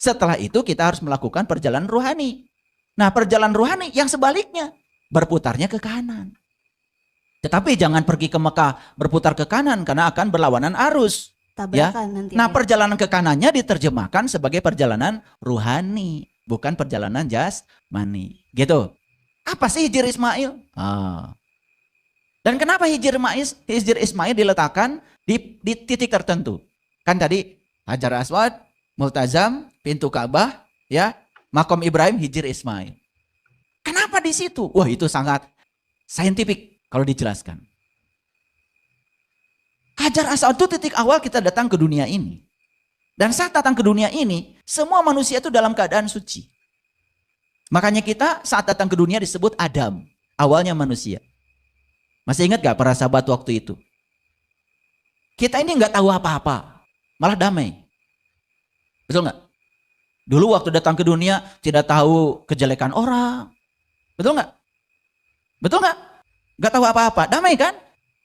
Setelah itu kita harus melakukan perjalanan rohani. Nah, perjalanan rohani yang sebaliknya, berputarnya ke kanan. Tetapi jangan pergi ke Mekah berputar ke kanan karena akan berlawanan arus. Tabrakan nanti. Nah, perjalanan ke kanannya diterjemahkan sebagai perjalanan rohani, bukan perjalanan jasmani. Gitu. Apa sih Hijr Ismail? Dan kenapa Hijr Ismail diletakkan di titik tertentu? Kan tadi Hajar Aswad, Multazam, pintu Ka'bah, ya, Makom Ibrahim, Hijr Ismail. Kenapa di situ? Wah, itu sangat saintifik kalau dijelaskan. Hajar Aswad itu titik awal kita datang ke dunia ini. Dan saat datang ke dunia ini, semua manusia itu dalam keadaan suci. Makanya kita saat datang ke dunia disebut Adam, awalnya manusia. Masih ingat gak para sahabat waktu itu? Kita ini gak tahu apa-apa, malah damai. Betul gak? Dulu waktu datang ke dunia tidak tahu kejelekan orang. Betul gak? Betul gak? Gak tahu apa-apa, damai kan?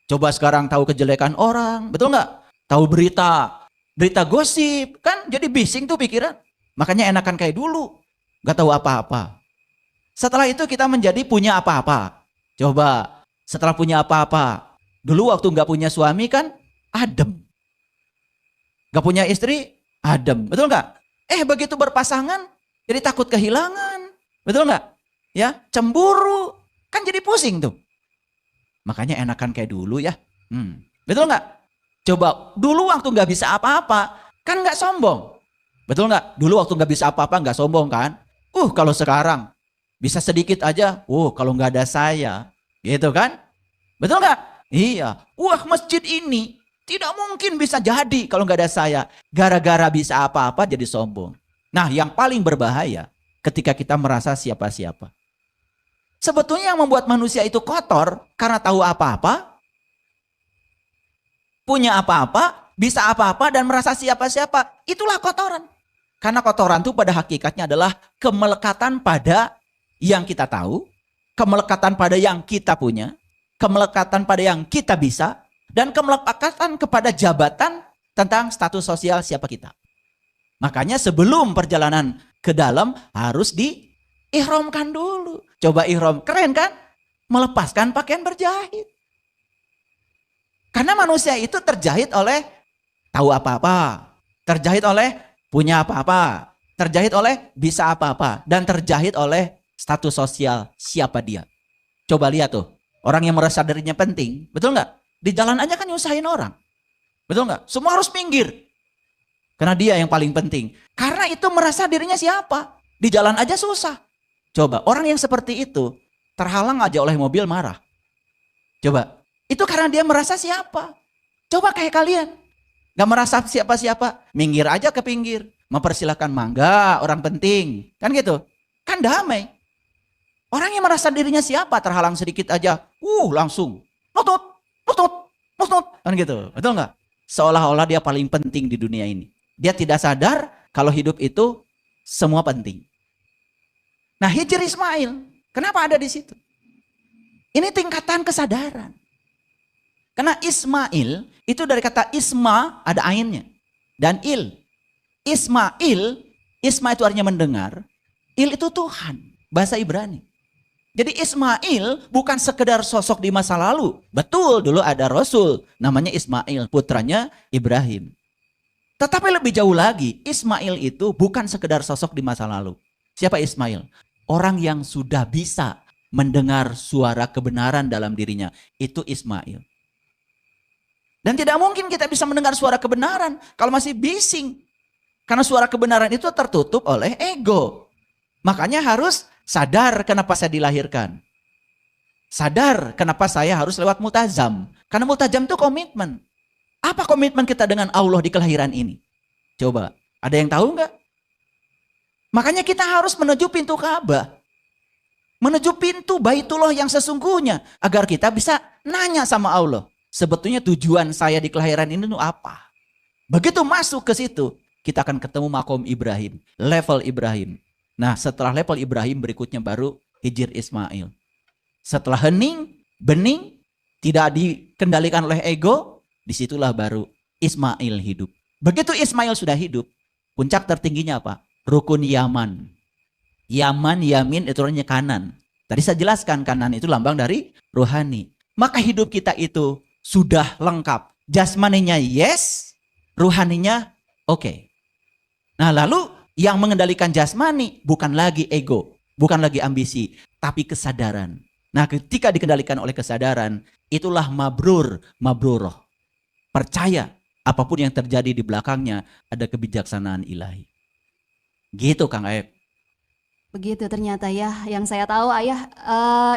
Coba sekarang tahu kejelekan orang, betul nggak? Tahu berita gosip, kan jadi bising tuh pikiran. Makanya enakan kayak dulu, nggak tahu apa-apa. Setelah itu kita menjadi punya apa-apa. Coba, setelah punya apa-apa, dulu waktu nggak punya suami kan adem, nggak punya istri adem, betul nggak? Begitu berpasangan, jadi takut kehilangan, betul nggak? Ya, cemburu, kan jadi pusing tuh. Makanya enakan kayak dulu ya. Betul nggak? Coba dulu waktu nggak bisa apa-apa, kan nggak sombong. Betul nggak? Dulu waktu nggak bisa apa-apa nggak sombong kan? Kalau sekarang bisa sedikit aja. Kalau nggak ada saya, gitu kan? Betul nggak? Iya. Wah, masjid ini tidak mungkin bisa jadi kalau nggak ada saya. Gara-gara bisa apa-apa jadi sombong. Nah, yang paling berbahaya ketika kita merasa siapa-siapa. Sebetulnya yang membuat manusia itu kotor karena tahu apa-apa, punya apa-apa, bisa apa-apa dan merasa siapa-siapa. Itulah kotoran. Karena kotoran itu pada hakikatnya adalah kemelekatan pada yang kita tahu, kemelekatan pada yang kita punya, kemelekatan pada yang kita bisa, dan kemelekatan kepada jabatan tentang status sosial siapa kita. Makanya sebelum perjalanan ke dalam harus diihramkan dulu. Coba ihram, keren kan? Melepaskan pakaian berjahit. Karena manusia itu terjahit oleh tahu apa-apa, terjahit oleh punya apa-apa, terjahit oleh bisa apa-apa, dan terjahit oleh status sosial siapa dia. Coba lihat tuh, orang yang merasa dirinya penting, betul nggak? Di jalan aja kan nyusahin orang, betul nggak? Semua harus minggir, karena dia yang paling penting. Karena itu merasa dirinya siapa, di jalan aja susah. Coba, orang yang seperti itu terhalang aja oleh mobil marah. Coba, itu karena dia merasa siapa. Coba kayak kalian, gak merasa siapa-siapa, minggir aja ke pinggir. Mempersilahkan mangga, orang penting. Kan gitu, kan damai. Orang yang merasa dirinya siapa, terhalang sedikit aja, langsung, nutut. Kan gitu, betul gak? Seolah-olah dia paling penting di dunia ini. Dia tidak sadar kalau hidup itu semua penting. Nah, Hijr Ismail, kenapa ada di situ? Ini tingkatan kesadaran. Karena Ismail itu dari kata isma ada ainnya dan il. Isma itu artinya mendengar, il itu Tuhan, bahasa Ibrani. Jadi Ismail bukan sekedar sosok di masa lalu. Betul, dulu ada Rasul namanya Ismail, putranya Ibrahim. Tetapi lebih jauh lagi, Ismail itu bukan sekedar sosok di masa lalu. Siapa Ismail? Orang yang sudah bisa mendengar suara kebenaran dalam dirinya. Itu Ismail. Dan tidak mungkin kita bisa mendengar suara kebenaran kalau masih bising. Karena suara kebenaran itu tertutup oleh ego. Makanya harus sadar kenapa saya dilahirkan. Sadar kenapa saya harus lewat multazam. Karena multazam itu komitmen. Apa komitmen kita dengan Allah di kelahiran ini? Coba, ada yang tahu nggak? Makanya kita harus menuju pintu Ka'bah. Menuju pintu Baitullah yang sesungguhnya. Agar kita bisa nanya sama Allah. Sebetulnya tujuan saya di kelahiran ini itu apa? Begitu masuk ke situ, kita akan ketemu makom Ibrahim. Level Ibrahim. Nah, setelah level Ibrahim berikutnya baru Hijr Ismail. Setelah bening, tidak dikendalikan oleh ego, disitulah baru Ismail hidup. Begitu Ismail sudah hidup, puncak tertingginya apa? rukun Yaman. Yaman, Yamin itu artinya kanan. Tadi saya jelaskan kanan itu lambang dari rohani. Maka hidup kita itu sudah lengkap. Jasmaninya yes, rohaninya oke. Nah lalu yang mengendalikan jasmani bukan lagi ego, bukan lagi ambisi, tapi kesadaran. Nah ketika dikendalikan oleh kesadaran, itulah mabrur, mabruroh. Percaya apapun yang terjadi di belakangnya ada kebijaksanaan ilahi. Gitu Kang Aep. Begitu ternyata ya, yang saya tahu ayah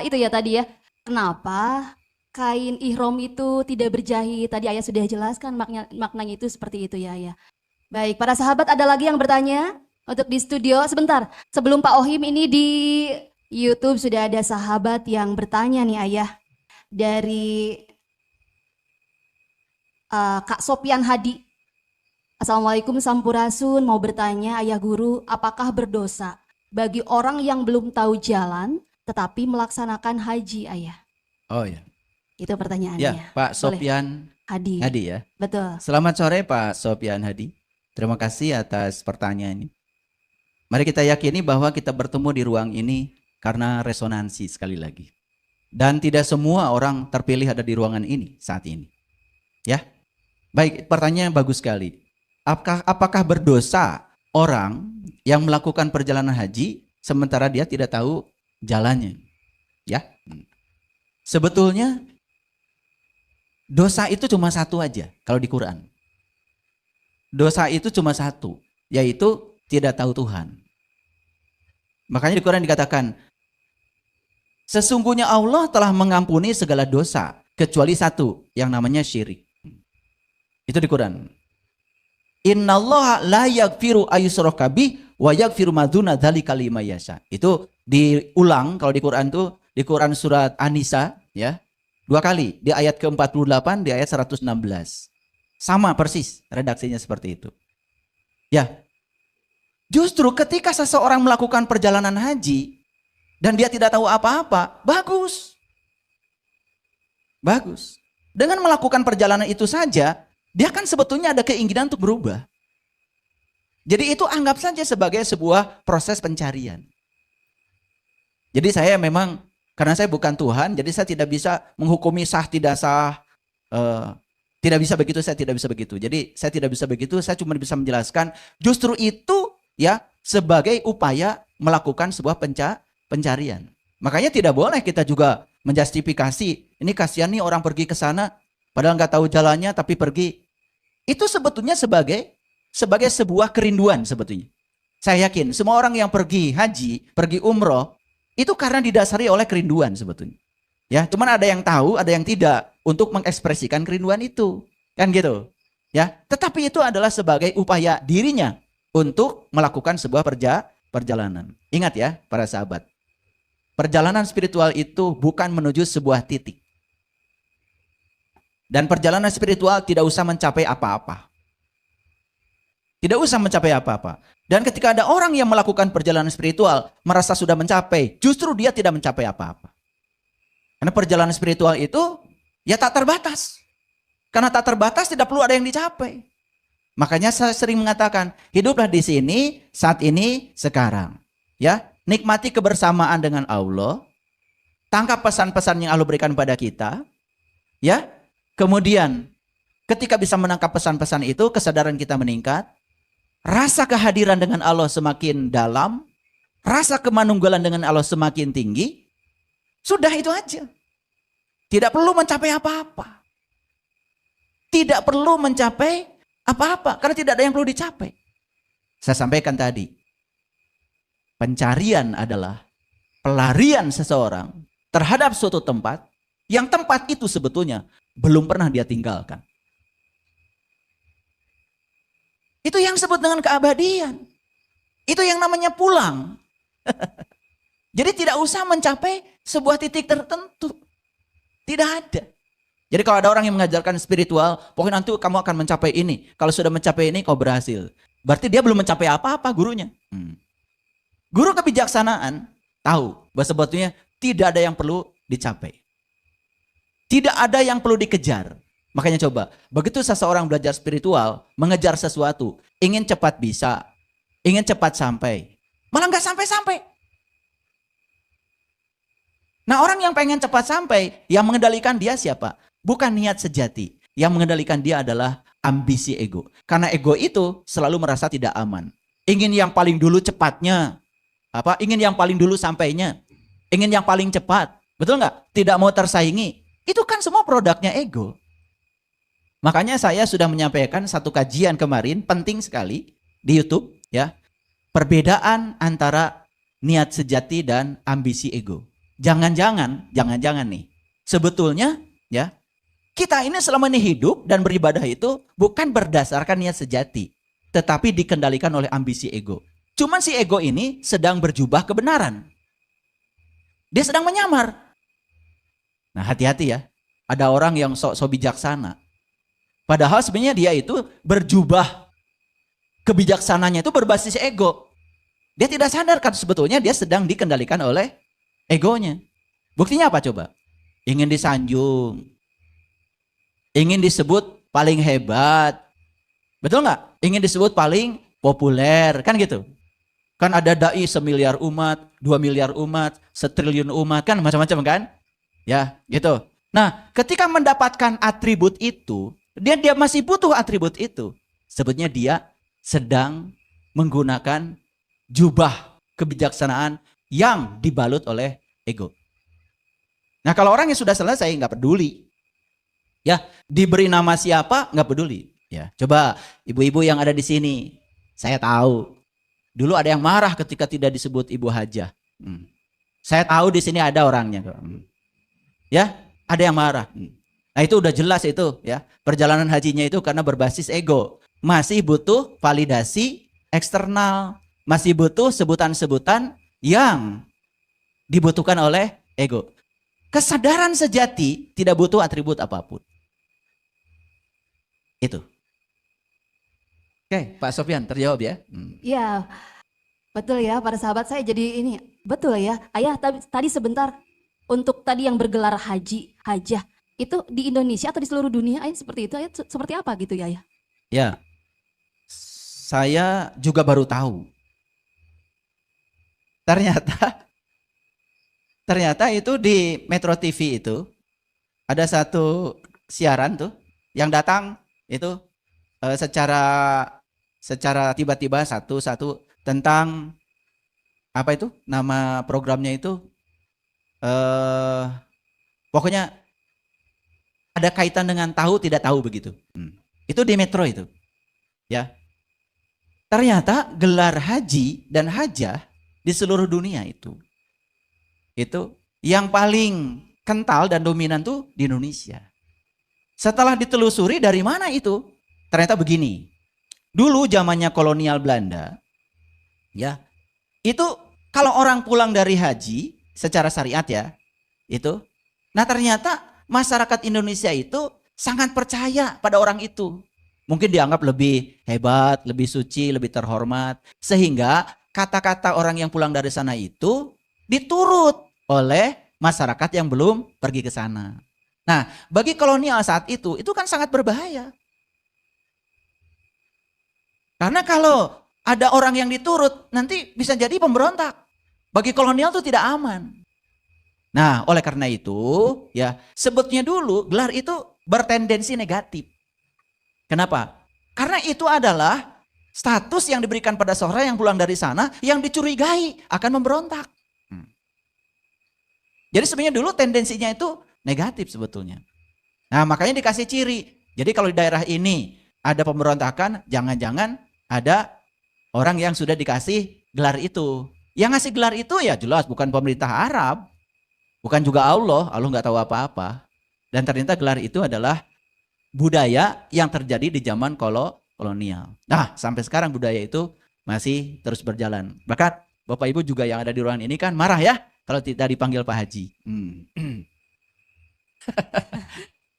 itu ya tadi ya, kenapa kain ihram itu tidak berjahit, tadi ayah sudah jelaskan maknanya itu seperti itu ya ayah. Baik, para sahabat ada lagi yang bertanya untuk di studio, sebentar sebelum Pak Ohim ini di YouTube sudah ada sahabat yang bertanya nih ayah, dari Kak Sopian Hadi. Assalamualaikum Sampurasun, mau bertanya ayah guru, apakah berdosa bagi orang yang belum tahu jalan tetapi melaksanakan haji ayah? Oh ya. Itu pertanyaannya. Ya, Pak Sopian Hadi. Hadi ya. Betul. Selamat sore Pak Sopian Hadi. Terima kasih atas pertanyaan ini. Mari kita yakini bahwa kita bertemu di ruang ini karena resonansi sekali lagi. Dan tidak semua orang terpilih ada di ruangan ini saat ini. Ya. Baik, pertanyaannya bagus sekali. Apakah berdosa orang yang melakukan perjalanan haji sementara dia tidak tahu jalannya? Ya. Sebetulnya dosa itu cuma satu aja kalau di Quran. Dosa itu cuma satu, yaitu tidak tahu Tuhan. Makanya di Quran dikatakan, sesungguhnya Allah telah mengampuni segala dosa kecuali satu yang namanya syirik. Itu di Quran. Innallaha la yaghfiru ayyushraka bih wa yaghfiru ma dzuna dzalika liman yasha. Itu diulang kalau di Quran tuh di Quran surat An-Nisa ya. 2 kali, di ayat ke-48, di ayat 116. Sama persis redaksinya seperti itu. Ya. Justru ketika seseorang melakukan perjalanan haji dan dia tidak tahu apa-apa, bagus. Bagus. Dengan melakukan perjalanan itu saja, dia kan sebetulnya ada keinginan untuk berubah. Jadi itu anggap saja sebagai sebuah proses pencarian. Jadi saya memang, karena saya bukan Tuhan, jadi saya tidak bisa menghukumi sah tidak sah. Tidak bisa begitu, saya tidak bisa begitu. Jadi saya tidak bisa begitu, saya cuma bisa menjelaskan justru itu ya sebagai upaya melakukan sebuah pencarian. Makanya tidak boleh kita juga menjustifikasi, ini kasihan nih orang pergi ke sana, padahal nggak tahu jalannya tapi pergi. Itu sebetulnya sebagai sebuah kerinduan sebetulnya. Saya yakin semua orang yang pergi haji, pergi umroh, itu karena didasari oleh kerinduan sebetulnya. Ya, cuman ada yang tahu, ada yang tidak untuk mengekspresikan kerinduan itu. Kan gitu. Ya, tetapi itu adalah sebagai upaya dirinya untuk melakukan sebuah perjalanan. Ingat ya, para sahabat. Perjalanan spiritual itu bukan menuju sebuah titik. Dan perjalanan spiritual tidak usah mencapai apa-apa. Tidak usah mencapai apa-apa. Dan ketika ada orang yang melakukan perjalanan spiritual, merasa sudah mencapai, justru dia tidak mencapai apa-apa. Karena perjalanan spiritual itu ya tak terbatas. Karena tak terbatas tidak perlu ada yang dicapai. Makanya saya sering mengatakan, hiduplah di sini, saat ini, sekarang. Ya, nikmati kebersamaan dengan Allah. Tangkap pesan-pesan yang Allah berikan pada kita. Ya, kemudian ketika bisa menangkap pesan-pesan itu, kesadaran kita meningkat. Rasa kehadiran dengan Allah semakin dalam. Rasa kemanunggalan dengan Allah semakin tinggi. Sudah itu aja. Tidak perlu mencapai apa-apa. Tidak perlu mencapai apa-apa. Karena tidak ada yang perlu dicapai. Saya sampaikan tadi. Pencarian adalah pelarian seseorang terhadap suatu tempat. Yang tempat itu sebetulnya belum pernah dia tinggalkan. Itu yang disebut dengan keabadian. Itu yang namanya pulang. Jadi tidak usah mencapai sebuah titik tertentu. Tidak ada. Jadi kalau ada orang yang mengajarkan spiritual, pokoknya nanti kamu akan mencapai ini. Kalau sudah mencapai ini, kau berhasil. Berarti dia belum mencapai apa-apa gurunya. Guru kebijaksanaan tahu bahwa sebetulnya tidak ada yang perlu dicapai. Tidak ada yang perlu dikejar. Makanya coba, begitu seseorang belajar spiritual, mengejar sesuatu, ingin cepat bisa, ingin cepat sampai, malah nggak sampai-sampai. Nah, orang yang pengen cepat sampai, yang mengendalikan dia siapa? Bukan niat sejati. Yang mengendalikan dia adalah ambisi ego. Karena ego itu selalu merasa tidak aman. Ingin yang paling dulu cepatnya. Ingin yang paling dulu sampainya. Ingin yang paling cepat. Betul nggak? Tidak mau tersaingi. Itu kan semua produknya ego. Makanya saya sudah menyampaikan satu kajian kemarin, penting sekali di YouTube, ya. Perbedaan antara niat sejati dan ambisi ego. Jangan-jangan nih. Sebetulnya, ya, kita ini selama ini hidup dan beribadah itu bukan berdasarkan niat sejati, tetapi dikendalikan oleh ambisi ego. Cuman si ego ini sedang berjubah kebenaran. Dia sedang menyamar. Nah, hati-hati ya. Ada orang yang sok-sok bijaksana. Padahal sebenarnya dia itu berjubah kebijaksananya itu berbasis ego. Dia tidak sadar kan sebetulnya dia sedang dikendalikan oleh egonya. Buktinya apa coba? Ingin disanjung. Ingin disebut paling hebat. Betul nggak? Ingin disebut paling populer. Kan gitu. Kan ada dai 1 miliar umat, 2 miliar umat, 1 triliun umat. Kan macam-macam kan? Ya gitu. Nah, ketika mendapatkan atribut itu, dia masih butuh atribut itu. Sebetulnya dia sedang menggunakan jubah kebijaksanaan yang dibalut oleh ego. Nah, kalau orang yang sudah selesai nggak peduli, ya diberi nama siapa nggak peduli. Ya, coba ibu-ibu yang ada di sini, saya tahu dulu ada yang marah ketika tidak disebut Ibu Hajah. Saya tahu di sini ada orangnya, ya ada yang marah. Nah, itu udah jelas itu, ya perjalanan hajinya itu karena berbasis ego, masih butuh validasi eksternal, masih butuh sebutan-sebutan yang dibutuhkan oleh ego. Kesadaran sejati tidak butuh atribut apapun. Itu. Oke, Pak Sofyan terjawab ya? Ya, betul ya para sahabat, saya jadi ini. Betul ya, Ayah tadi sebentar. Untuk tadi yang bergelar hajah, itu di Indonesia atau di seluruh dunia, Ayah seperti itu, Ayah seperti apa gitu ya Ayah? Ya, saya juga baru tahu. Ternyata itu di Metro TV itu ada satu siaran tuh yang datang itu secara tiba-tiba satu tentang apa itu nama programnya itu pokoknya ada kaitan dengan tahu tidak tahu begitu. Itu di Metro itu, ya. Ternyata gelar haji dan hajah di seluruh dunia itu yang paling kental dan dominan tuh di Indonesia. Setelah ditelusuri dari mana itu, ternyata begini. Dulu zamannya kolonial Belanda, ya, itu kalau orang pulang dari haji secara syariat ya, itu, nah ternyata masyarakat Indonesia itu sangat percaya pada orang itu. Mungkin dianggap lebih hebat, lebih suci, lebih terhormat. Sehingga kata-kata orang yang pulang dari sana itu diturut oleh masyarakat yang belum pergi ke sana. Nah, bagi kolonial saat itu kan sangat berbahaya. Karena kalau ada orang yang diturut, nanti bisa jadi pemberontak. Bagi kolonial itu tidak aman. Nah, oleh karena itu, ya sebetulnya dulu gelar itu bertendensi negatif. Kenapa? Karena itu adalah status yang diberikan pada seorang yang pulang dari sana yang dicurigai akan memberontak. Jadi sebenarnya dulu tendensinya itu negatif sebetulnya. Nah, makanya dikasih ciri. Jadi kalau di daerah ini ada pemberontakan, jangan-jangan ada orang yang sudah dikasih gelar itu. Yang ngasih gelar itu ya jelas bukan pemerintah Arab. Bukan juga Allah nggak tahu apa-apa. Dan ternyata gelar itu adalah budaya yang terjadi di zaman kolonial. Nah, sampai sekarang budaya itu masih terus berjalan. Bahkan Bapak Ibu juga yang ada di ruangan ini kan marah ya kalau tidak dipanggil Pak Haji.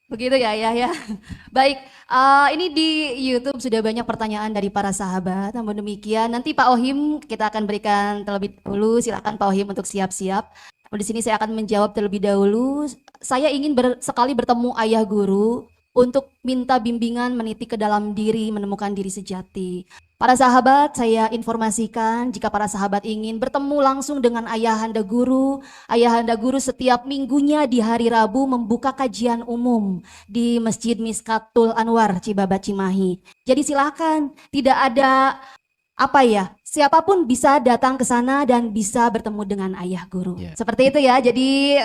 Begitu ya ya. Baik, ini di YouTube sudah banyak pertanyaan dari para sahabat. Namun demikian nanti Pak Ohim kita akan berikan terlebih dahulu. Silakan Pak Ohim untuk siap-siap. Di sini saya akan menjawab terlebih dahulu. Saya ingin sekali bertemu Ayah Guru. untuk minta bimbingan meniti ke dalam diri, menemukan diri sejati. Para sahabat, saya informasikan jika para sahabat ingin bertemu langsung dengan Ayahanda Guru setiap minggunya di hari Rabu membuka kajian umum di Masjid Miskatul Anwar, Cibabat, Cimahi. Jadi silakan, tidak ada siapapun bisa datang ke sana dan bisa bertemu dengan Ayah Guru. Yeah. Seperti itu ya, jadi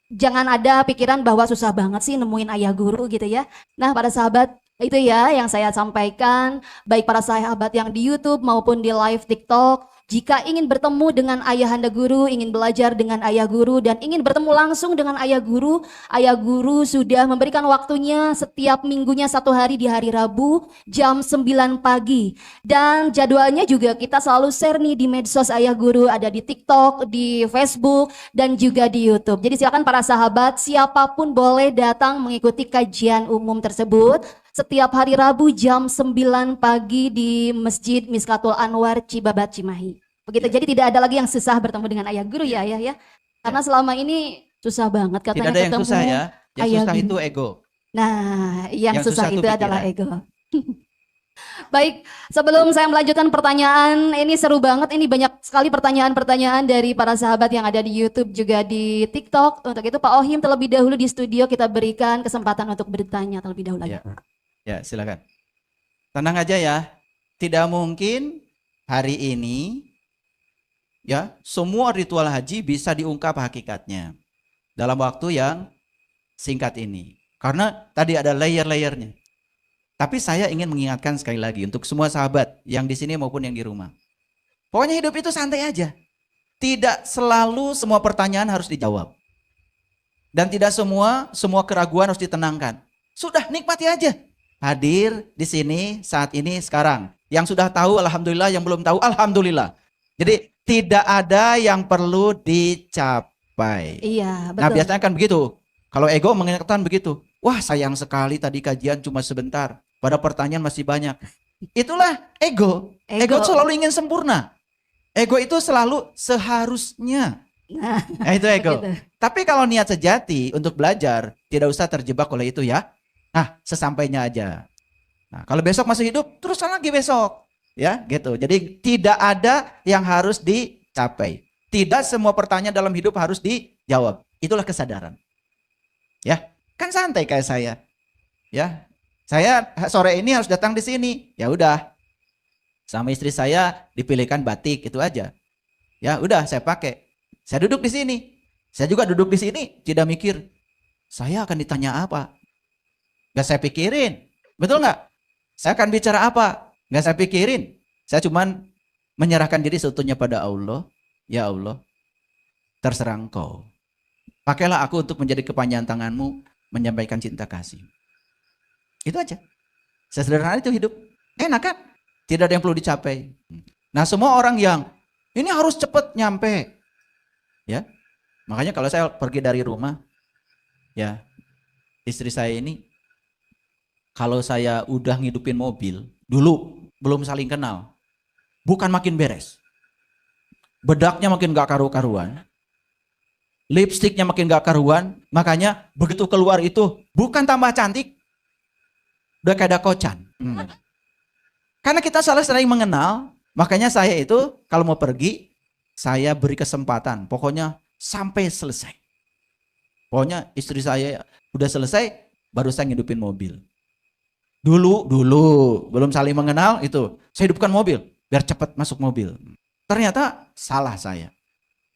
jangan ada pikiran bahwa susah banget sih nemuin Ayah Guru gitu ya. Nah para sahabat, itu ya yang saya sampaikan, baik para sahabat yang di YouTube maupun di live TikTok. Jika ingin bertemu dengan Ayahanda Guru, ingin belajar dengan Ayah Guru, dan ingin bertemu langsung dengan Ayah Guru sudah memberikan waktunya setiap minggunya 1 hari di hari Rabu jam 9 pagi. Dan jadwalnya juga kita selalu share nih di medsos Ayah Guru, ada di TikTok, di Facebook, dan juga di YouTube. Jadi silakan para sahabat, siapapun boleh datang mengikuti kajian umum tersebut. Setiap hari Rabu jam 9 pagi di Masjid Miskatul Anwar, Cibabat, Cimahi. Begitu, jadi tidak ada lagi yang susah bertemu dengan Ayah Guru ya Ayah ya. Karena selama ini susah banget katanya Tidak ada yang ketemu susah ya. Yang Ayah susah Guru. itu ego. Nah, yang susah itu itu adalah pikiran. ego. Baik, sebelum saya melanjutkan pertanyaan, ini seru banget, ini banyak sekali pertanyaan-pertanyaan dari para sahabat yang ada di YouTube juga di TikTok. Untuk itu Pak Ohim terlebih dahulu di studio kita berikan kesempatan untuk bertanya terlebih dahulu. Ya, silakan. Tenang aja ya. Tidak mungkin hari ini ya semua ritual haji bisa diungkap hakikatnya dalam waktu yang singkat ini. Karena tadi ada layer-layernya. Tapi saya ingin mengingatkan sekali lagi untuk semua sahabat yang di sini maupun yang di rumah. Pokoknya hidup itu santai aja. Tidak selalu semua pertanyaan harus dijawab. Dan tidak semua keraguan harus ditenangkan. Sudah nikmati aja. Hadir di sini saat ini sekarang. Yang sudah tahu alhamdulillah, yang belum tahu alhamdulillah. Jadi tidak ada yang perlu dicapai. Iya, betul. Nah biasanya kan begitu. Kalau ego mengingatkan begitu. Wah sayang sekali tadi kajian cuma sebentar. Pada pertanyaan masih banyak. Itulah ego. Ego selalu ingin sempurna. Ego itu selalu seharusnya. Nah itu ego. Begitu. Tapi kalau niat sejati untuk belajar, tidak usah terjebak oleh itu ya. Nah, sesampainya aja. Nah, kalau besok masih hidup, teruskan lagi besok. Ya, gitu. Jadi tidak ada yang harus dicapai. Tidak semua pertanyaan dalam hidup harus dijawab. Itulah kesadaran. Ya, kan santai kayak saya. Ya, saya sore ini harus datang di sini. Ya udah. Sama istri saya dipilihkan batik, itu aja. Ya, udah saya pakai. Saya duduk di sini. Saya juga duduk di sini, tidak mikir saya akan ditanya apa. Gak saya pikirin, betul nggak? Saya akan bicara apa? Gak saya pikirin. Saya cuman menyerahkan diri seutuhnya pada Allah. Ya Allah, terserah engkau. Pakailah aku untuk menjadi kepanjangan tanganmu, menyampaikan cinta kasih. Itu aja. Sesederhana itu hidup. Enak kan? Tidak ada yang perlu dicapai. Nah semua orang yang ini harus cepat nyampe. Ya, makanya kalau saya pergi dari rumah, ya istri saya ini, kalau saya udah ngidupin mobil, dulu belum saling kenal, bukan makin beres. Bedaknya makin gak karu-karuan. Lipstiknya makin gak karuan. Makanya begitu keluar itu, bukan tambah cantik, udah kayak kocan. Karena kita salah sering mengenal, makanya saya itu kalau mau pergi, saya beri kesempatan. Pokoknya sampai selesai. Pokoknya istri saya udah selesai, baru saya ngidupin mobil. Dulu belum saling mengenal itu saya hidupkan mobil biar cepat masuk mobil. Ternyata salah saya.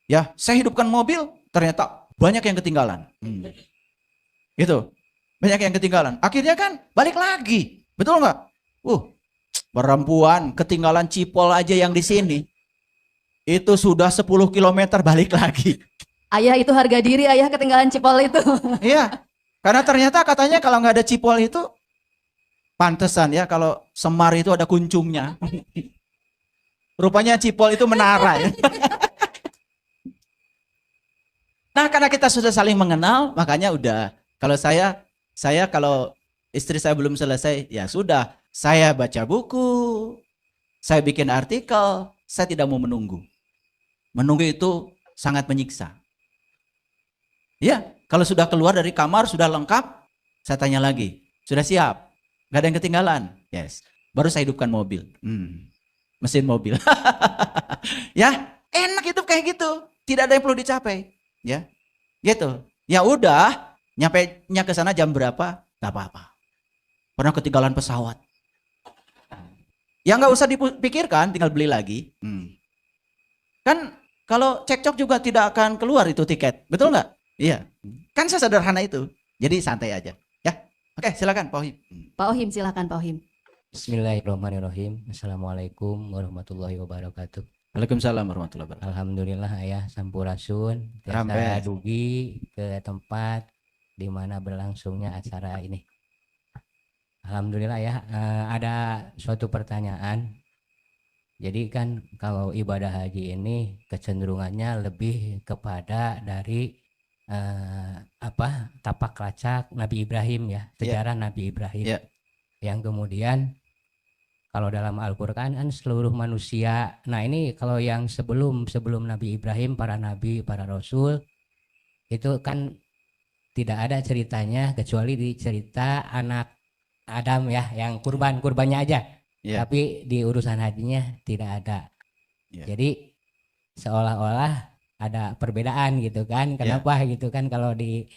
Ya, saya hidupkan mobil ternyata banyak yang ketinggalan. Gitu. Banyak yang ketinggalan. Akhirnya kan balik lagi. Betul nggak? Perempuan ketinggalan cipol aja yang di sini. Itu sudah 10 km balik lagi. Ayah itu harga diri, ayah ketinggalan cipol itu. Iya. Karena ternyata katanya kalau nggak ada cipol itu pantesan ya kalau Semar itu ada kuncungnya. Rupanya cipol itu menara ya. Nah karena kita sudah saling mengenal, makanya udah. Kalau saya kalau istri saya belum selesai, ya sudah. Saya baca buku, saya bikin artikel, saya tidak mau menunggu. Menunggu itu sangat menyiksa. Ya, kalau sudah keluar dari kamar, sudah lengkap, saya tanya lagi. Sudah siap? Gak ada yang ketinggalan? Yes. Baru saya hidupkan mobil. Mesin mobil. Ya, enak hidup kayak gitu. Tidak ada yang perlu dicapai. Ya, gitu. Ya udah, nyampe ke sana jam berapa? Gak apa-apa. Pernah ketinggalan pesawat. Ya nggak usah dipikirkan, tinggal beli lagi. Kan kalau cekcok juga tidak akan keluar itu tiket. Betul nggak? Iya. Kan sesederhana itu. Jadi santai aja. Oke, silakan Pak Ohim. Pak Ohim, silakan Pak Ohim. Bismillahirrahmanirrahim. Assalamualaikum warahmatullahi wabarakatuh. Waalaikumsalam warahmatullahi wabarakatuh. Alhamdulillah ayah sampurasun tiasa dugi ke tempat di mana berlangsungnya acara ini. Alhamdulillah ya, ada suatu pertanyaan. Jadi kan kalau ibadah haji ini kecenderungannya lebih kepada dari tapak lacak Nabi Ibrahim ya, sejarah Nabi Ibrahim. Yang kemudian kalau dalam Al-Qur'an kan seluruh manusia. Nah, ini kalau yang sebelum Nabi Ibrahim, para nabi, para rasul itu kan tidak ada ceritanya kecuali di cerita anak Adam ya, yang kurbannya aja. Tapi di urusan hajinya tidak ada. Jadi seolah-olah ada perbedaan gitu kan. Kenapa gitu kan, kalau di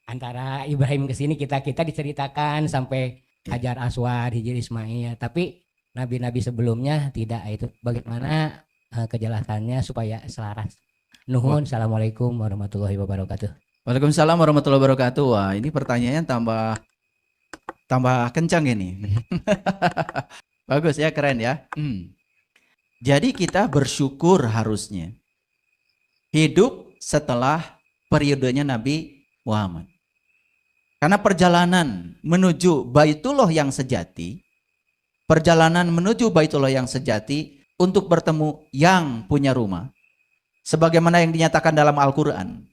antara Ibrahim ke sini kita diceritakan sampai Hajar Aswad, Hijri Ismail, tapi nabi-nabi sebelumnya tidak. Itu bagaimana kejelasannya supaya selaras? Nuhun. Assalamualaikum warahmatullahi wabarakatuh. Waalaikumsalam warahmatullahi wabarakatuh. Wah, ini pertanyaannya tambah kencang ini. Bagus ya, keren ya. Jadi kita bersyukur harusnya hidup setelah periodenya Nabi Muhammad. Karena perjalanan menuju Baitullah yang sejati, untuk bertemu yang punya rumah, sebagaimana yang dinyatakan dalam Al-Quran,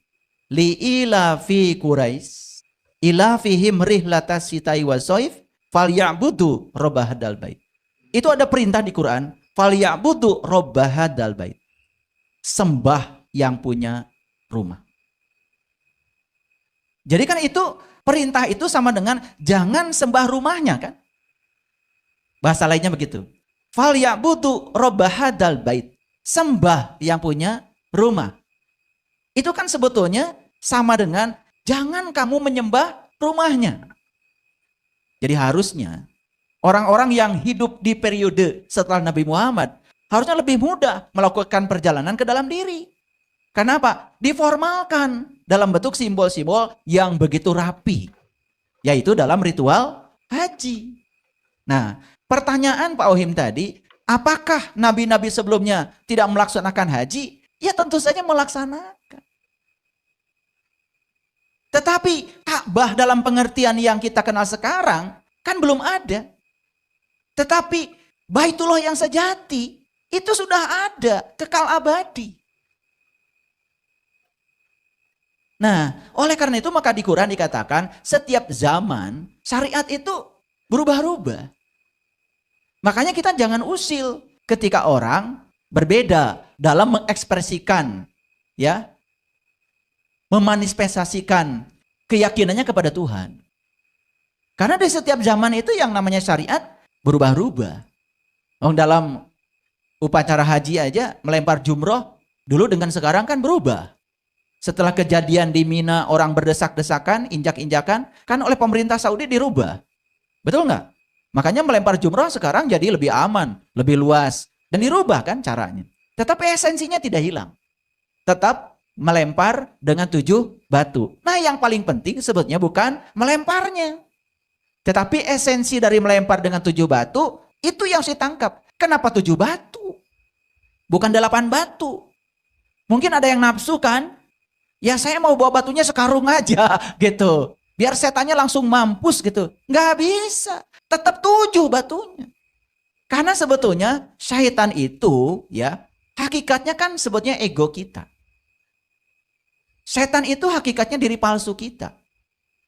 li'ila fi Quraisy ila fihim rihlatas sitai wa soif falyabudu robbahadal bait. Itu ada perintah di Quran, falyabudu robbahadal bait, sembah yang punya rumah. Jadi kan itu perintah itu sama dengan jangan sembah rumahnya kan. Bahasa lainnya begitu. Falyabudu robbahadal bait, sembah yang punya rumah. Itu kan sebetulnya sama dengan jangan kamu menyembah rumahnya. Jadi harusnya orang-orang yang hidup di periode setelah Nabi Muhammad harusnya lebih mudah melakukan perjalanan ke dalam diri. Kenapa? Diformalkan dalam bentuk simbol-simbol yang begitu rapi, yaitu dalam ritual haji. Nah, pertanyaan Pak Ohim tadi, apakah nabi-nabi sebelumnya tidak melaksanakan haji? Ya tentu saja melaksanakan. Tetapi Ka'bah dalam pengertian yang kita kenal sekarang kan belum ada. Tetapi Baitullah yang sejati itu sudah ada, kekal abadi. Nah, oleh karena itu maka di Quran dikatakan setiap zaman syariat itu berubah-ubah. Makanya kita jangan usil ketika orang berbeda dalam mengekspresikan, ya, memanifestasikan keyakinannya kepada Tuhan. Karena di setiap zaman itu yang namanya syariat berubah-ubah. Dalam upacara haji aja melempar jumroh dulu dengan sekarang kan berubah. Setelah kejadian di Mina orang berdesak-desakan, injak-injakan, kan oleh pemerintah Saudi dirubah. Betul nggak? Makanya melempar jumroh sekarang jadi lebih aman, lebih luas. Dan dirubah kan caranya. Tetapi esensinya tidak hilang. Tetap melempar dengan 7 batu. Nah yang paling penting sebetulnya bukan melemparnya. Tetapi esensi dari melempar dengan 7 batu, itu yang saya tangkap. Kenapa 7 batu? Bukan 8 batu. Mungkin ada yang nafsu kan? Ya saya mau bawa batunya sekarung aja gitu. Biar setannya langsung mampus gitu. Nggak bisa. Tetap 7 batunya. Karena sebetulnya syaitan itu ya hakikatnya kan sebetulnya ego kita. Setan itu hakikatnya diri palsu kita.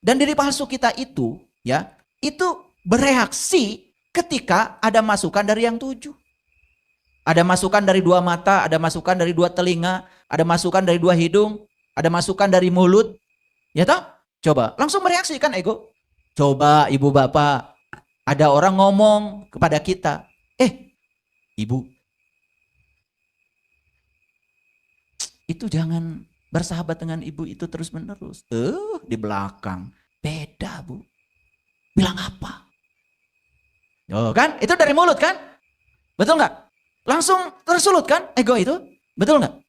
Dan diri palsu kita itu ya itu bereaksi ketika ada masukan dari yang 7. Ada masukan dari 2 mata, ada masukan dari 2 telinga, ada masukan dari 2 hidung, ada masukan dari mulut. Ya toh? Coba langsung bereaksi kan ego. Coba ibu bapak, ada orang ngomong kepada kita, ibu, itu jangan bersahabat dengan ibu itu terus menerus. Di belakang, beda bu. Bilang apa? Oh kan, itu dari mulut kan? Betul nggak? Langsung tersulut kan ego itu? Betul nggak?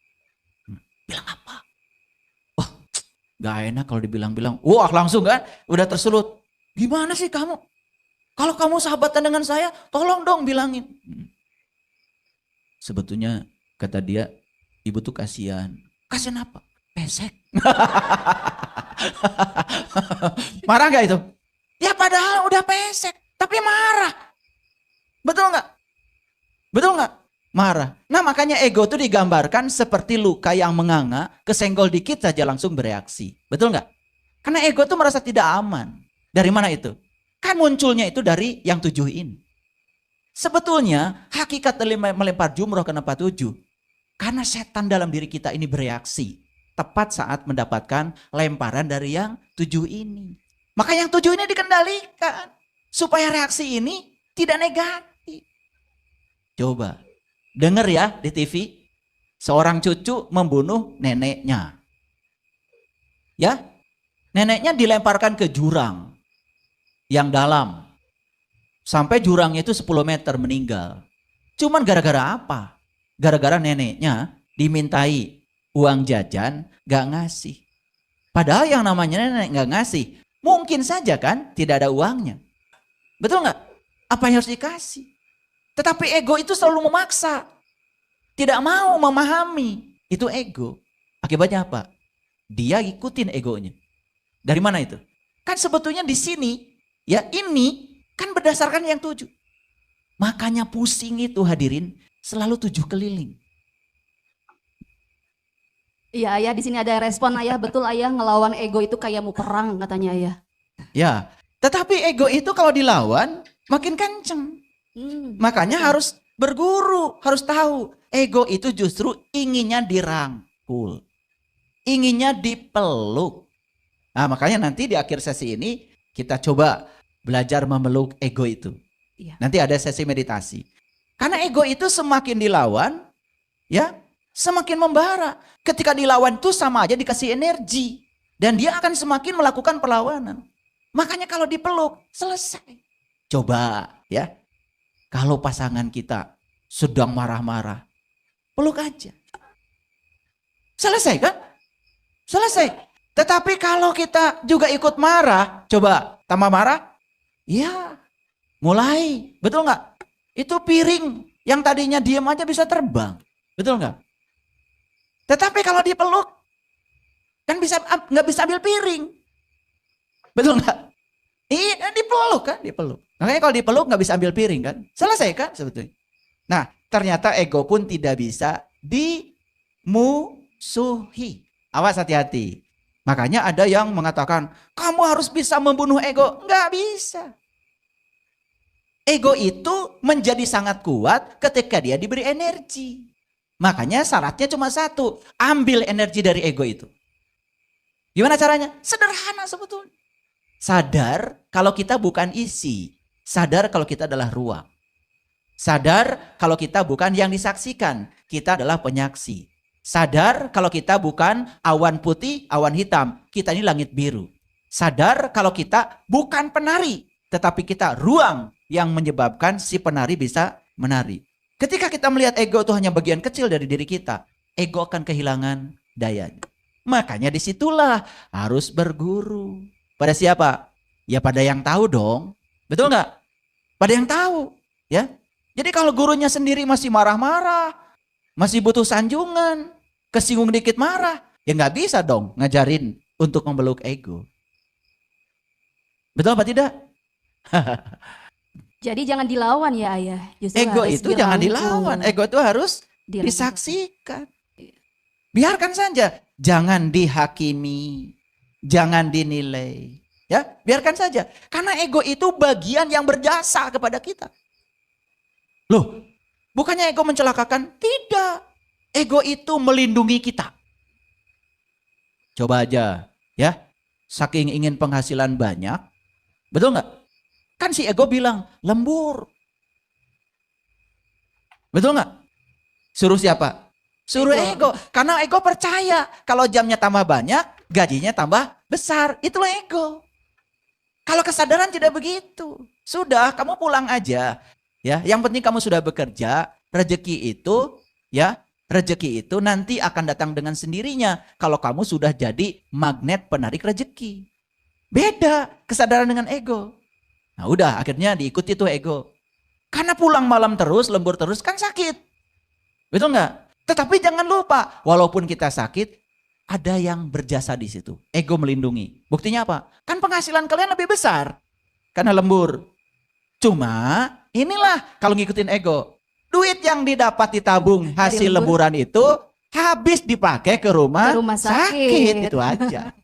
Bilang apa? Oh, gak enak kalau dibilang-bilang. Wah langsung kan, udah tersulut. Gimana sih kamu? Kalau kamu sahabatan dengan saya, tolong dong bilangin. Sebetulnya kata dia, ibu tuh kasihan. Kasihan apa? Pesek. Marah gak itu? Ya padahal udah pesek, tapi marah. Betul gak? Betul gak? Marah. Nah makanya ego itu digambarkan seperti luka yang menganga, kesenggol dikit saja langsung bereaksi. Betul gak? Karena ego itu merasa tidak aman. Dari mana itu? Kan munculnya itu dari yang 7 ini. Sebetulnya hakikat melempar jumroh kenapa 7? Karena setan dalam diri kita ini bereaksi. Tepat saat mendapatkan lemparan dari yang 7 ini. Maka yang 7 ini dikendalikan. Supaya reaksi ini tidak negatif. Coba dengar ya di TV. Seorang cucu membunuh neneknya. Ya, neneknya dilemparkan ke jurang yang dalam. Sampai jurangnya itu 10 meter meninggal. Cuman gara-gara apa? Gara-gara neneknya dimintai uang jajan gak ngasih. Padahal yang namanya nenek gak ngasih. Mungkin saja kan tidak ada uangnya. Betul gak? Apa yang harus dikasih? Tetapi ego itu selalu memaksa. Tidak mau memahami. Itu ego. Akibatnya apa? Dia ikutin egonya. Dari mana itu? Kan sebetulnya di sini. Ya ini kan berdasarkan yang 7. Makanya pusing itu hadirin selalu 7 keliling. Iya ayah, di sini ada respon ayah, betul ayah, ngelawan ego itu kayak mau perang katanya ayah. Ya, tetapi ego itu kalau dilawan makin kenceng. Makanya harus berguru, harus tahu. Ego itu justru inginnya dirangkul. Inginnya dipeluk. Nah makanya nanti di akhir sesi ini kita coba belajar memeluk ego itu. Iya. Nanti ada sesi meditasi. Karena ego itu semakin dilawan, ya semakin membara. Ketika dilawan itu sama aja dikasih energi. Dan dia akan semakin melakukan perlawanan. Makanya kalau dipeluk, selesai. Coba ya, kalau pasangan kita sedang marah-marah, peluk aja. Selesai kan? Selesai. Tetapi kalau kita juga ikut marah, coba tambah marah, ya mulai. Betul nggak? Itu piring yang tadinya diam aja bisa terbang. Betul nggak? Tetapi kalau dipeluk, kan nggak bisa ambil piring. Betul nggak? Iya dipeluk kan, dipeluk. Makanya kalau dipeluk nggak bisa ambil piring kan, selesai kan sebetulnya. Nah ternyata ego pun tidak bisa dimusuhi. Awas hati-hati. Makanya ada yang mengatakan, kamu harus bisa membunuh ego. Nggak bisa. Ego itu menjadi sangat kuat ketika dia diberi energi. Makanya syaratnya cuma satu, ambil energi dari ego itu. Gimana caranya? Sederhana sebetulnya. Sadar kalau kita bukan isi. Sadar kalau kita adalah ruang. Sadar kalau kita bukan yang disaksikan. Kita adalah penyaksi. Sadar kalau kita bukan awan putih, awan hitam. Kita ini langit biru. Sadar kalau kita bukan penari. Tetapi kita ruang yang menyebabkan si penari bisa menari. Ketika kita melihat ego itu hanya bagian kecil dari diri kita. Ego akan kehilangan dayanya. Makanya disitulah harus berguru. Pada siapa? Ya pada yang tahu dong. Betul nggak? Pada yang tahu. Ya. Jadi kalau gurunya sendiri masih marah-marah. Masih butuh sanjungan, kesinggung dikit marah, ya nggak bisa dong ngajarin untuk membeluk ego. Betul apa tidak? Jadi jangan dilawan ya ayah. Justru ego harus itu jangan dilawan, ego itu harus dirangkul. disaksikan. Biarkan saja, jangan dihakimi, jangan dinilai. Ya, biarkan saja. Karena ego itu bagian yang berjasa kepada kita. Loh, bukannya ego mencelakakan? Tidak. Ego itu melindungi kita. Coba aja ya. Saking ingin penghasilan banyak. Betul nggak? Kan si ego bilang lembur. Betul nggak? Suruh siapa? Suruh ego. Karena ego percaya kalau jamnya tambah banyak, gajinya tambah besar. Itulah ego. Kalau kesadaran tidak begitu. Sudah, kamu pulang aja. Ya, yang penting kamu sudah bekerja. Rezeki itu nanti akan datang dengan sendirinya kalau kamu sudah jadi magnet penarik rezeki. Beda kesadaran dengan ego. Nah, udah akhirnya diikuti tuh ego. Karena pulang malam terus, lembur terus kan sakit. Betul nggak? Tetapi jangan lupa, walaupun kita sakit, ada yang berjasa di situ. Ego melindungi. Buktinya apa? Kan penghasilan kalian lebih besar karena lembur. Cuma inilah kalau ngikutin ego. Duit yang didapat ditabung hasil lemburan itu habis dipakai ke rumah sakit. Itu aja.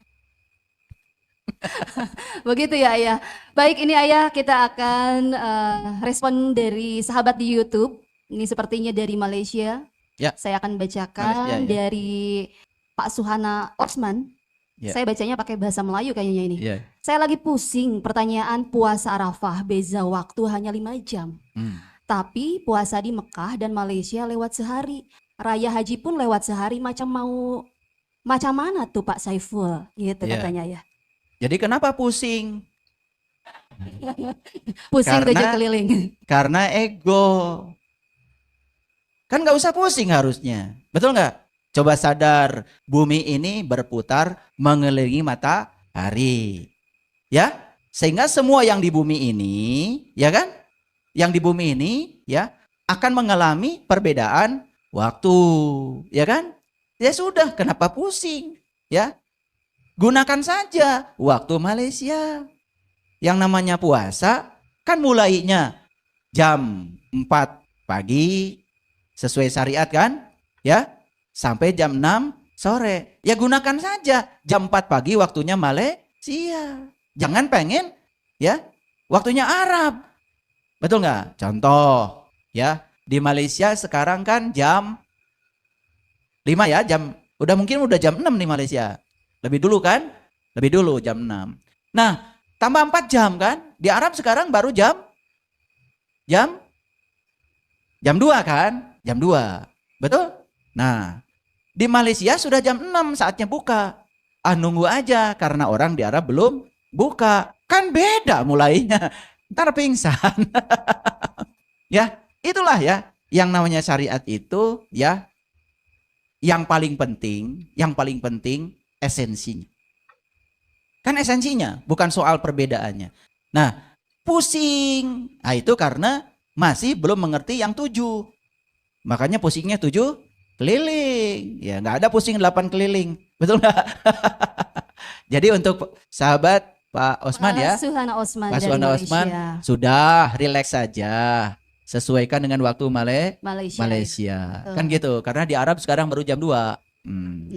Begitu ya Ayah. Baik, ini Ayah kita akan respon dari sahabat di YouTube. Ini sepertinya dari Malaysia. Ya. Saya akan bacakan Malaysia, dari Pak Suhana Osman. Ya. Saya bacanya pakai bahasa Melayu kayaknya ini. Ya. Saya lagi pusing pertanyaan puasa Arafah beza waktu hanya 5 jam. Tapi puasa di Mekah dan Malaysia lewat sehari. Raya haji pun lewat sehari, macam mana tuh Pak Saiful? Gitu katanya ya. Jadi kenapa pusing? Pusing 7 keliling. Karena ego. Kan gak usah pusing harusnya. Betul gak? Coba sadar, bumi ini berputar mengelilingi matahari. Ya, sehingga semua yang di bumi ini, ya kan? Yang di bumi ini, ya, akan mengalami perbedaan waktu, ya kan? Ya sudah, kenapa pusing? Ya, gunakan saja waktu Malaysia. Yang namanya puasa, kan mulainya jam 4 pagi, sesuai syariat kan? Ya, sampai jam 6 sore. Ya gunakan saja jam 4 pagi waktunya Malaysia. Jangan pengen ya waktunya Arab. Betul nggak? Contoh ya, di Malaysia sekarang kan jam 5 ya, mungkin udah jam 6 di Malaysia. Lebih dulu kan? Lebih dulu jam 6. Nah, tambah 4 jam kan? Di Arab sekarang baru jam 2 kan? Jam 2. Betul? Nah, di Malaysia sudah jam 6 saatnya buka. Nunggu aja karena orang di Arab belum buka. Kan beda mulainya. Ntar pingsan. Ya, itulah ya yang namanya syariat itu ya yang paling penting esensinya. Kan esensinya, bukan soal perbedaannya. Nah, pusing. Nah, itu karena masih belum mengerti yang 7. Makanya pusingnya 7 keliling. Ya, nggak ada pusing 8 keliling. Betul nggak? Jadi untuk sahabat Pak Osman ya. Suhana Osman Pak dari Suhana Osman sudah rileks saja. Sesuaikan dengan waktu Malaysia. Kan gitu. Karena di Arab sekarang baru jam 2.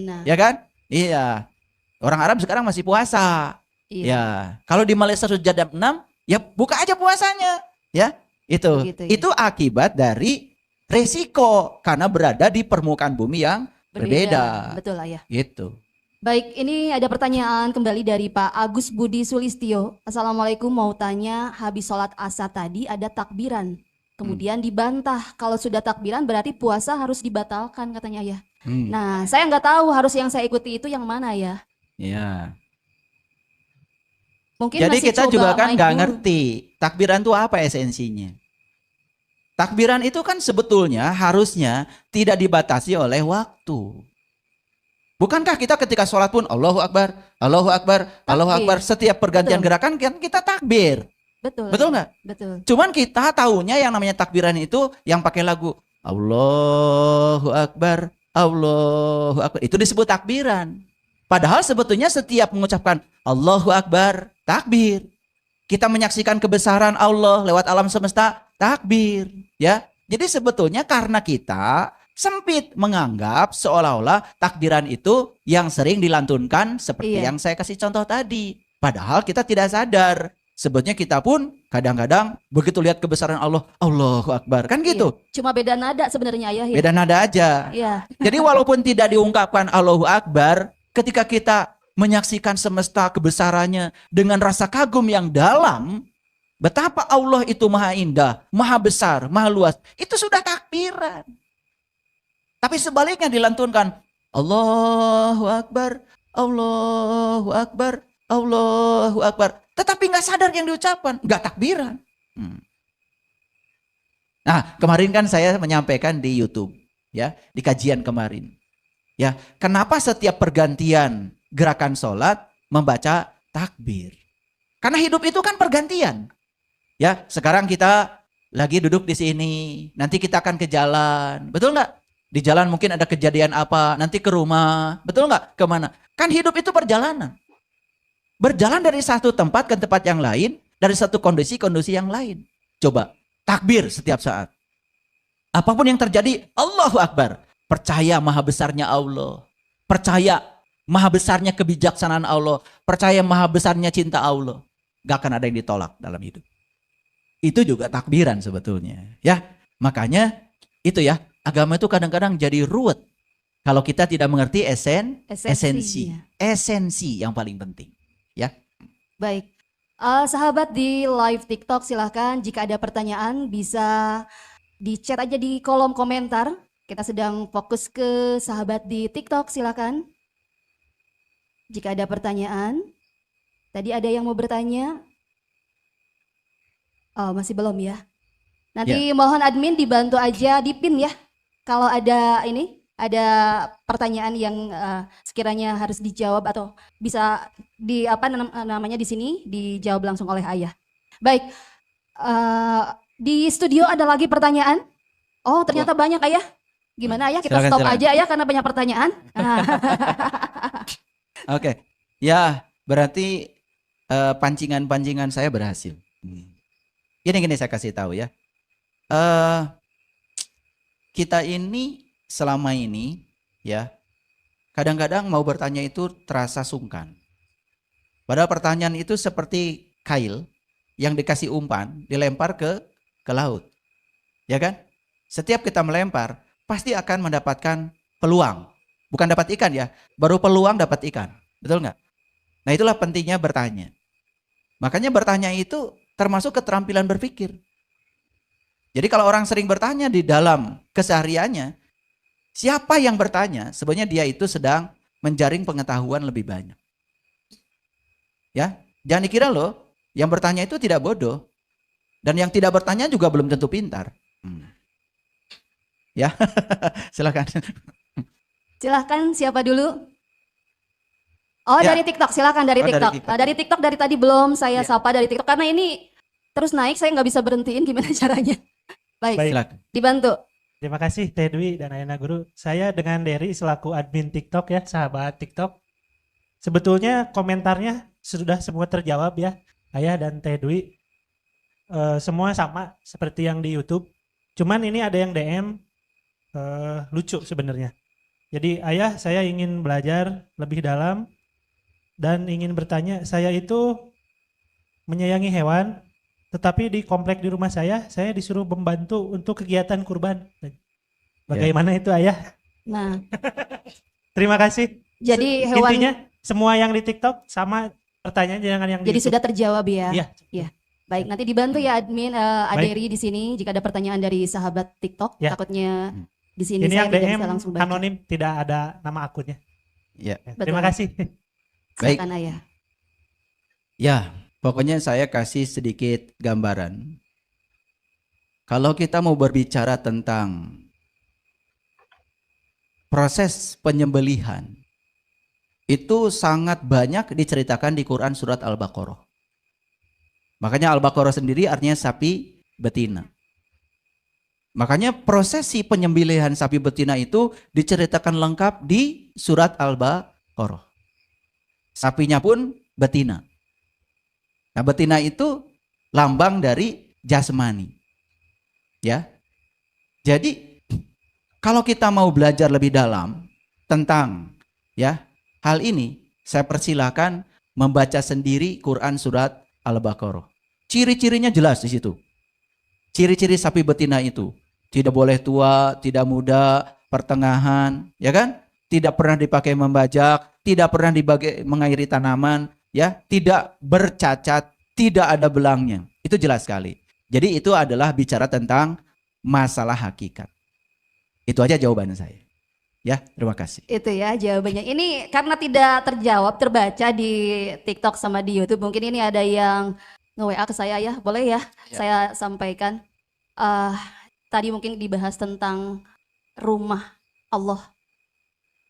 Nah. Ya kan? Iya. Orang Arab sekarang masih puasa. Iya. Ya. Kalau di Malaysia sudah jam 6, ya buka aja puasanya. Ya. Itu. Begitu, ya. Itu akibat dari resiko karena berada di permukaan bumi yang berbeda. Betul lah ya. Gitu. Baik, ini ada pertanyaan kembali dari Pak Agus Budi Sulistyo. Assalamualaikum, mau tanya, habis sholat asar tadi ada takbiran. Kemudian dibantah, kalau sudah takbiran berarti puasa harus dibatalkan katanya ya. Nah, saya nggak tahu harus yang saya ikuti itu yang mana ya. Ya. Mungkin Jadi masih kita coba juga kan main nggak dulu. ngerti takbiran itu apa esensinya. Takbiran itu kan sebetulnya harusnya tidak dibatasi oleh waktu. Bukankah kita ketika sholat pun Allahu Akbar, Allahu Akbar, Allahu Akbar, setiap pergantian gerakan kan kita takbir. Betul. Betul nggak? Betul. Cuman kita tahunya yang namanya takbiran itu yang pakai lagu Allahu Akbar, Allahu Akbar. Itu disebut takbiran. Padahal sebetulnya setiap mengucapkan Allahu Akbar, takbir. Kita menyaksikan kebesaran Allah lewat alam semesta, takbir. Ya, jadi sebetulnya karena kita sempit menganggap seolah-olah takbiran itu yang sering dilantunkan seperti yang saya kasih contoh tadi. Padahal kita tidak sadar. Sebetulnya kita pun kadang-kadang begitu lihat kebesaran Allah, Allahu Akbar, kan gitu. Iya. Cuma beda nada sebenarnya ya. Beda nada aja. Iya. Jadi walaupun tidak diungkapkan Allahu Akbar, ketika kita menyaksikan semesta kebesarannya dengan rasa kagum yang dalam, betapa Allah itu maha indah, maha besar, maha luas, itu sudah takbiran. Tapi sebaliknya dilantunkan, Allahu Akbar, Allahu Akbar, Allahu Akbar. Tetapi nggak sadar yang diucapkan, nggak takbiran. Nah, kemarin kan saya menyampaikan di YouTube, ya, di kajian kemarin. Ya, kenapa setiap pergantian gerakan sholat membaca takbir? Karena hidup itu kan pergantian. Ya, sekarang kita lagi duduk di sini, nanti kita akan ke jalan, betul nggak? Di jalan mungkin ada kejadian apa, nanti ke rumah, betul nggak? Kemana? Kan hidup itu perjalanan. Berjalan dari satu tempat ke tempat yang lain, dari satu kondisi yang lain. Coba, takbir setiap saat. Apapun yang terjadi, Allahu Akbar. Percaya maha besarnya Allah. Percaya maha besarnya kebijaksanaan Allah. Percaya maha besarnya cinta Allah. Gak akan ada yang ditolak dalam hidup. Itu juga takbiran sebetulnya. Ya, makanya itu ya, agama itu kadang-kadang jadi ruwet. Kalau kita tidak mengerti esensi. Esensi yang paling penting. Ya. Baik. Sahabat di live TikTok silahkan jika ada pertanyaan bisa di chat aja di kolom komentar. Kita sedang fokus ke sahabat di TikTok, silakan. Jika ada pertanyaan, tadi ada yang mau bertanya? Oh, masih belum ya. Nanti mohon admin dibantu aja di pin ya. Kalau ada ada pertanyaan yang sekiranya harus dijawab atau bisa di namanya di sini dijawab langsung oleh Ayah. Baik. Di studio ada lagi pertanyaan? Oh, ternyata banyak Ayah. Gimana Ayah? Kita stop aja Ayah karena banyak pertanyaan. Oke. Ya, berarti pancingan-pancingan saya berhasil. Gini saya kasih tahu ya. Kita ini selama ini ya, kadang-kadang mau bertanya itu terasa sungkan. Padahal pertanyaan itu seperti kail yang dikasih umpan, dilempar ke laut. Ya kan? Setiap kita melempar, pasti akan mendapatkan peluang. Bukan dapat ikan ya, baru peluang dapat ikan. Betul nggak? Nah itulah pentingnya bertanya. Makanya bertanya itu termasuk keterampilan berpikir. Jadi kalau orang sering bertanya di dalam kesehariannya, siapa yang bertanya? Sebenarnya dia itu sedang menjaring pengetahuan lebih banyak. Ya, jangan dikira loh, yang bertanya itu tidak bodoh. Dan yang tidak bertanya juga belum tentu pintar. Ya, silakan. Silahkan siapa dulu? Oh ya. Dari TikTok, silakan dari TikTok. Dari TikTok dari tadi belum saya sapa dari TikTok karena ini terus naik saya nggak bisa berhentiin, gimana caranya? Baik. Silakan. Dibantu. Terima kasih Teh Dwi dan Ayana Guru. Saya dengan Dery selaku admin TikTok ya, sahabat TikTok. Sebetulnya komentarnya sudah semua terjawab ya, Ayah dan Teh Dwi. Semua sama seperti yang di YouTube. Cuman ini ada yang DM lucu sebenarnya. Jadi Ayah, saya ingin belajar lebih dalam dan ingin bertanya, saya itu menyayangi hewan, tetapi di komplek di rumah saya disuruh membantu untuk kegiatan kurban. Bagaimana itu Ayah? Nah, terima kasih. Jadi hewan intinya semua yang di TikTok sama pertanyaan jangan yang di jadi YouTube. sudah terjawab ya. Iya. Baik, nanti dibantu ya admin Aderi di sini jika ada pertanyaan dari sahabat TikTok. Ya. Takutnya di sini ini saya yang tidak DM bisa langsung baca. anonim, tidak ada nama akunnya. Ya. Terima kasih. Silakan Ayah. Ya, pokoknya saya kasih sedikit gambaran. Kalau kita mau berbicara tentang proses penyembelihan, itu sangat banyak diceritakan di Quran surat Al-Baqarah. Makanya Al-Baqarah sendiri artinya sapi betina. Makanya prosesi penyembelihan sapi betina itu diceritakan lengkap di surat Al-Baqarah. Sapinya pun betina. Nah, betina itu lambang dari jasmani. Ya. Jadi kalau kita mau belajar lebih dalam tentang ya hal ini, saya persilahkan membaca sendiri Quran surat Al-Baqarah. Ciri-cirinya jelas di situ. Ciri-ciri sapi betina itu tidak boleh tua, tidak muda, pertengahan, ya kan? Tidak pernah dipakai membajak, tidak pernah mengairi tanaman, ya, tidak bercacat, tidak ada belangnya. Itu jelas sekali. Jadi itu adalah bicara tentang masalah hakikat. Itu aja jawaban saya. Ya, terima kasih. Itu ya jawabannya. Ini karena tidak terjawab, terbaca di TikTok sama di YouTube. Mungkin ini ada yang nge-WA ke saya ya, boleh ya, saya sampaikan. Tadi mungkin dibahas tentang rumah Allah.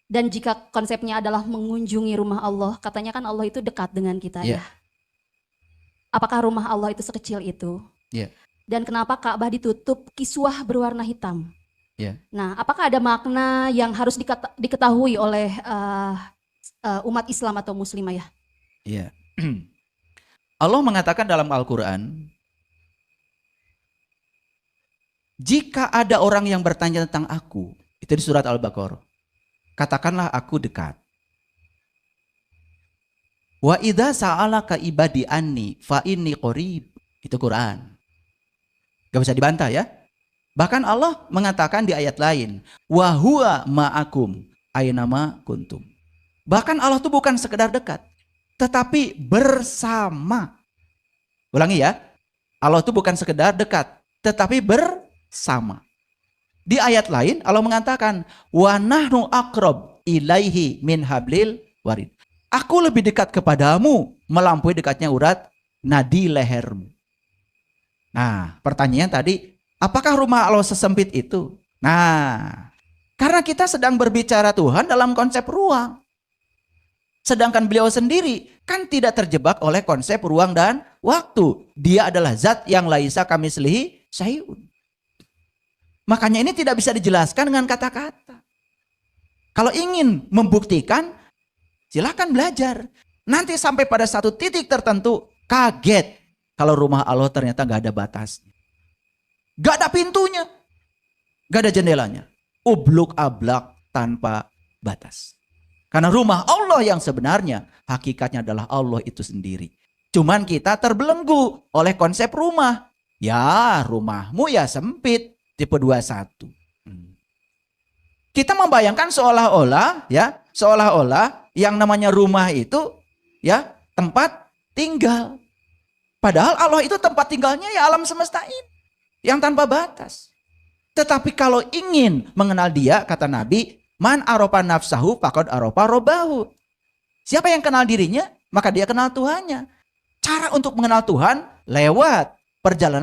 Dan jika konsepnya adalah mengunjungi rumah Allah, katanya kan Allah itu dekat dengan kita ya. Apakah rumah Allah itu sekecil itu? Dan kenapa Ka'bah ditutup kiswah berwarna hitam? Nah, apakah ada makna yang harus diketahui oleh umat Islam atau muslimah ya? Iya. Allah mengatakan dalam Al-Quran, jika ada orang yang bertanya tentang aku, itu di surat Al-Baqarah, katakanlah aku dekat. Wa idza sa'alaka ibadi anni fa inni qarib. Itu Quran. Gak bisa dibantah ya. Bahkan Allah mengatakan di ayat lain, wa huwa ma'akum aynama kuntum. Bahkan Allah itu bukan sekedar dekat, tetapi bersama. Ulangi ya. Allah itu bukan sekedar dekat, tetapi bersama. Di ayat lain Allah mengatakan, wa nahnu aqrab ilaihi min hablil warid. Aku lebih dekat kepadamu melampaui dekatnya urat nadi lehermu. Nah, pertanyaannya tadi, apakah rumah Allah sesempit itu? Nah, karena kita sedang berbicara Tuhan dalam konsep ruang. Sedangkan beliau sendiri kan tidak terjebak oleh konsep ruang dan waktu. Dia adalah zat yang laisa kamislihi syai'un. Makanya ini tidak bisa dijelaskan dengan kata-kata. Kalau ingin membuktikan, silakan belajar. Nanti sampai pada satu titik tertentu kaget kalau rumah Allah ternyata gak ada batasnya. Gak ada pintunya. Gak ada jendelanya. Ubluk ablak tanpa batas. Karena rumah Allah yang sebenarnya hakikatnya adalah Allah itu sendiri. Cuman kita terbelenggu oleh konsep rumah. Ya, rumahmu ya sempit, tipe 21. Kita membayangkan seolah-olah yang namanya rumah itu ya tempat tinggal. Padahal Allah itu tempat tinggalnya ya alam semesta ini yang tanpa batas. Tetapi kalau ingin mengenal dia, kata Nabi, man arofa nafsahu faqad arofa robbahu. Siapa yang kenal dirinya, maka dia kenal Tuhannya. Cara untuk mengenal Tuhan lewat perjalanan